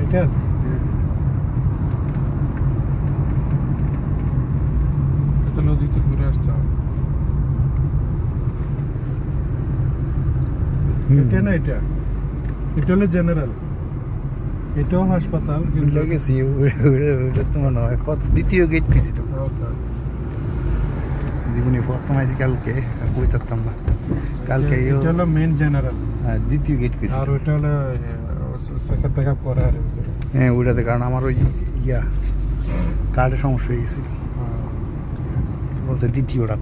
এটা নদীতে ঘুরে আসতে হবে। এটা না, এটা হলো জেনারেল, এটাও হাসপাতাল কিন্তু গেছি ওটা তো মনে হয় দ্বিতীয় গেট গেছিল জীবনে প্রথম আছি কালকে আর বই থাকতাম না কালকে এটা হলো মেন জেনারেল, দ্বিতীয় গেট গেছিল আর ওইটা হলো সেকেন্ড দেখা পরে আর হ্যাঁ ওইটাতে কারণ আমার ওই কার্ডের সমস্যা হয়ে গেছিল বলতে দ্বিতীয়টা